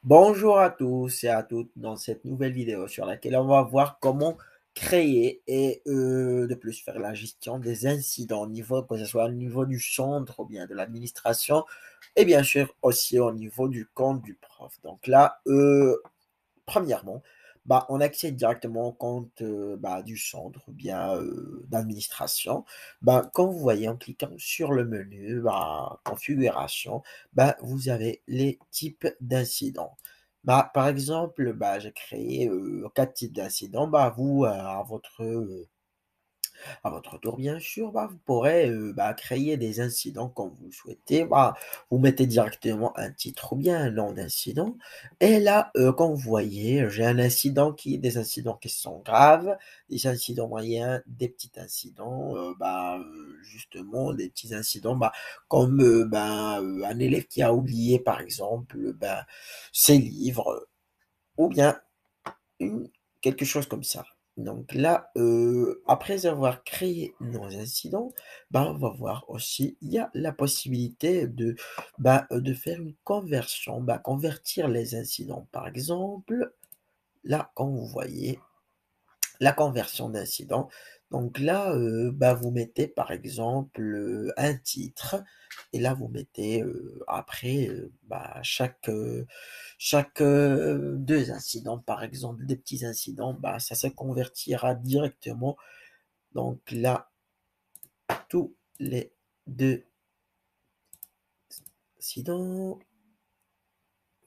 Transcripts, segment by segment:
Bonjour à tous et à toutes dans cette nouvelle vidéo sur laquelle on va voir comment créer et de plus faire la gestion des incidents au niveau, que ce soit au niveau du centre ou bien de l'administration et bien sûr aussi au niveau du compte du prof. Donc là, premièrement, on accède directement au compte du centre ou bien d'administration. Comme vous voyez, en cliquant sur le menu configuration, vous avez les types d'incidents. Par exemple, j'ai créé 4 types d'incidents. À votre tour, bien sûr, vous pourrez créer des incidents comme vous le souhaitez. Vous mettez directement un titre ou bien un nom d'incident. Et là, comme vous voyez, j'ai un incident des incidents qui sont graves, des incidents moyens, des petits incidents, justement, des petits incidents, comme un élève qui a oublié, par exemple, ses livres, ou bien une- quelque chose comme ça. Donc là, après avoir créé nos incidents, on va voir aussi, il y a la possibilité de faire une conversion, convertir les incidents. Par exemple, là, quand vous voyez, la conversion d'incident. Donc là, vous mettez par exemple un titre et là vous mettez après chaque deux incidents par exemple, des petits incidents, ça se convertira directement. Donc là, tous les deux incidents.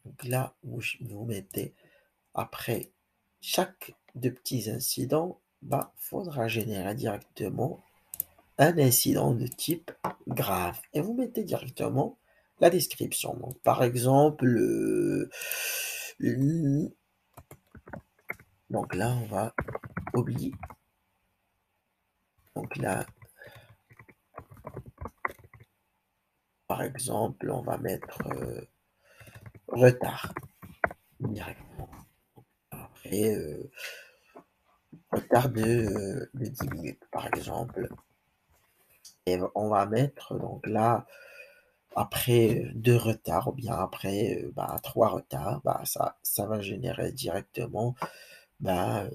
Donc là, vous mettez après chaque deux petits incidents, faudra générer directement un incident de type grave et vous mettez directement la description. Donc, par exemple, donc là, on va oublier. Donc là, par exemple, on va mettre retard directement. Après, retard de 10 minutes, par exemple. Et on va mettre donc là après 2 retards ou bien après 3 retards, ça va générer directement un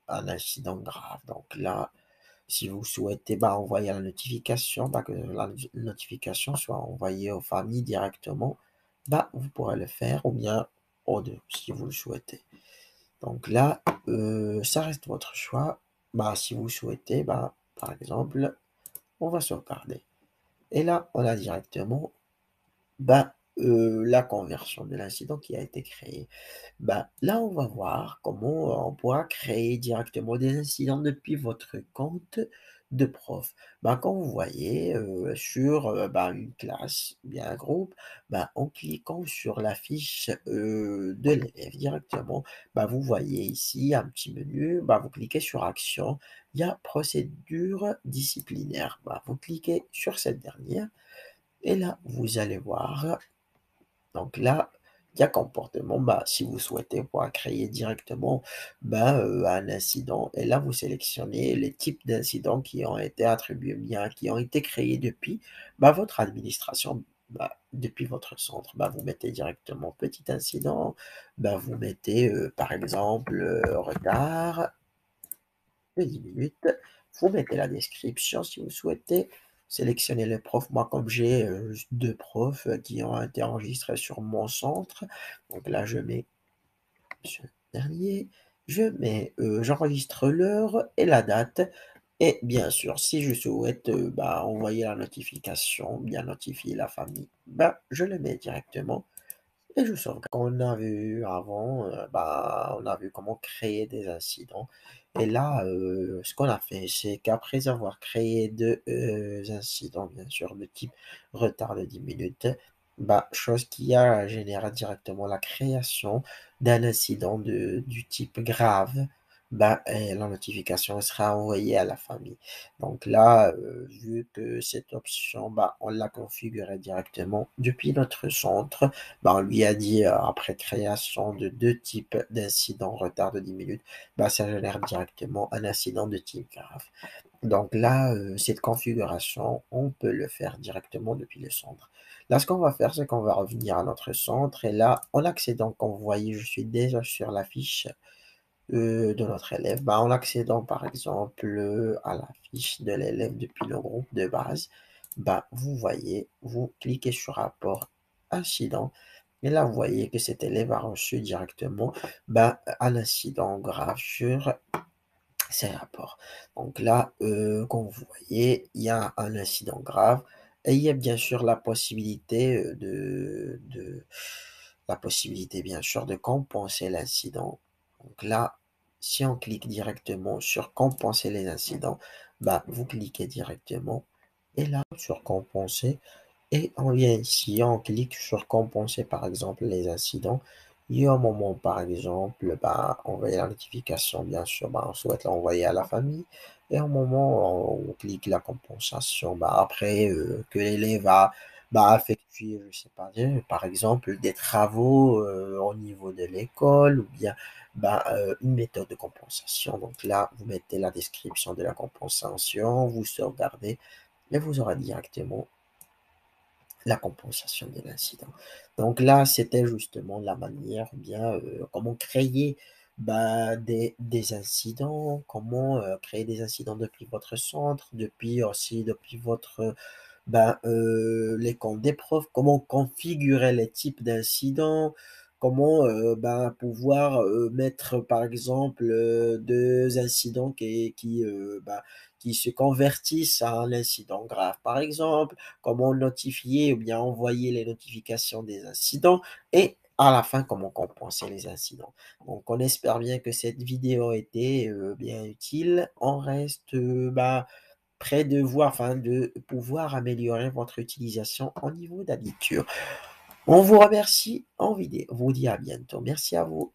incident grave. Donc là, si vous souhaitez envoyer la notification, que la notification soit envoyée aux familles directement, vous pourrez le faire ou bien aux deux si vous le souhaitez. Donc là, ça reste votre choix. Si vous souhaitez, par exemple, on va sauvegarder. Et là, on a directement la conversion de l'incident qui a été créé. Là, on va voir comment on pourra créer directement des incidents depuis votre compte de prof. Quand vous voyez sur une classe, bien un groupe, en cliquant sur la fiche de l'élève directement, vous voyez ici un petit menu, vous cliquez sur action, il y a procédure disciplinaire. Vous cliquez sur cette dernière et là, vous allez voir donc là, il y a comportement. Si vous souhaitez pouvoir créer directement un incident, et là, vous sélectionnez les types d'incidents qui ont été attribués, bien, qui ont été créés depuis votre administration, depuis votre centre. Vous mettez directement petit incident, vous mettez par exemple retard de 10 minutes. Vous mettez la description si vous souhaitez. Sélectionnez les profs. Moi, comme j'ai deux profs qui ont été enregistrés sur mon centre, donc là, je mets ce dernier. J'enregistre l'heure et la date. Et bien sûr, si je souhaite envoyer la notification, bien notifier la famille, je le mets directement et je sauvegarde. On a vu avant, on a vu comment créer des incidents. Et là, ce qu'on a fait, c'est qu'après avoir créé deux incidents, bien sûr, de type retard de 10 minutes, chose qui a généré directement la création d'un incident du type grave, et la notification sera envoyée à la famille. Donc là, vu que cette option, on l'a configurée directement depuis notre centre, on lui a dit, après création de deux types d'incidents retard de 10 minutes, ça génère directement un incident de type grave. Donc là, cette configuration, on peut le faire directement depuis le centre. Là, ce qu'on va faire, c'est qu'on va revenir à notre centre et là, en accédant, comme vous voyez, je suis déjà sur la fiche de notre élève. Bah, en accédant, par exemple, à la fiche de l'élève depuis le groupe de base, bah, vous voyez, vous cliquez sur rapport incident et là, vous voyez que cet élève a reçu directement bah, un incident grave sur ces rapports. Donc là, comme vous voyez, il y a un incident grave et il y a bien sûr la possibilité la possibilité bien sûr de compenser l'incident. Donc là, si on clique directement sur compenser les incidents, bah, vous cliquez directement et là sur compenser et on vient ici, on clique sur compenser par exemple les incidents. Il y a un moment par exemple, bah, envoyer la notification, bien sûr, bah, on souhaite l'envoyer à la famille. Et un moment, on clique la compensation. Bah, après que l'élève a bah, effectué, je sais pas, par exemple, des travaux au niveau de l'école ou bien bah, une méthode de compensation. Donc là, vous mettez la description de la compensation, vous sauvegardez et vous aurez directement la compensation de l'incident. Donc là, c'était justement la manière, bien, comment créer bah, des incidents, comment créer des incidents depuis votre centre, depuis aussi depuis votre ben, les comptes des profs, comment configurer les types d'incidents, comment ben, pouvoir mettre par exemple deux incidents ben, qui se convertissent à un incident grave, par exemple, comment notifier ou bien envoyer les notifications des incidents et à la fin, comment compenser les incidents. Donc, on espère bien que cette vidéo a été bien utile. On reste ben, près de voir, enfin, de pouvoir améliorer votre utilisation au niveau de la lecture. On vous remercie en vidéo. On vous dit à bientôt. Merci à vous.